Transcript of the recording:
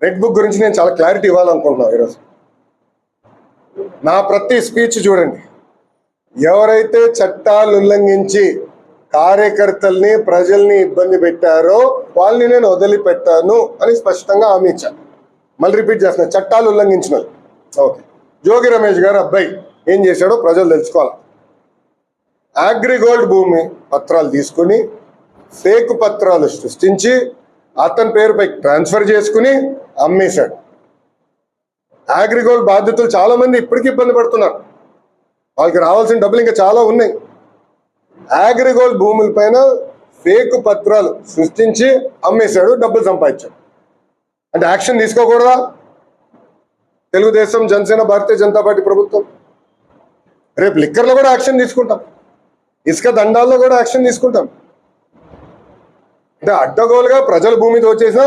Red book గురించి నేను చాలా క్లారిటీ ఇవ్వాలనుకుంటున్నాను ఈరోజు. నా ప్రతి స్పీచ్ చూడండి, ఎవరైతే చట్టాలు ఉల్లంఘించి కార్యకర్తల్ని ప్రజల్ని ఇబ్బంది పెట్టారో వాళ్ళని నేను వదిలిపెట్టాను అని స్పష్టంగా హామీ ఇచ్చాను. మళ్ళీ రిపీట్ చేస్తున్నా, చట్టాలు ఉల్లంఘించిన ఓకే. జోగి రమేష్ గారు అబ్బాయి ఏం చేశాడో ప్రజలు తెలుసుకోవాలి. అగ్రిగోల్డ్ భూమి పత్రాలు తీసుకుని ఫేక్ పత్రాలు సృష్టించి అతని పేరుపై ట్రాన్స్ఫర్ చేసుకుని అమ్మేశాడు. అగ్రిగోల్డ్ బాధితులు చాలా మంది ఇప్పటికీ ఇబ్బంది పడుతున్నారు. వాళ్ళకి రావాల్సిన డబ్బులు ఇంకా చాలా ఉన్నాయి. అగ్రిగోల్డ్ భూముల పైన ఫేక్ పత్రాలు సృష్టించి అమ్మేశాడు, డబ్బులు సంపాదించాడు. అంటే యాక్షన్ తీసుకోకూడదా? తెలుగుదేశం, జనసేన, భారతీయ జనతా పార్టీ ప్రభుత్వం రేపు లిక్కర్లో కూడా యాక్షన్ తీసుకుంటాం, ఇసుక దండాల్లో కూడా యాక్షన్ తీసుకుంటాం. అంటే అడ్డగోలుగా ప్రజల భూమి దోచేసినా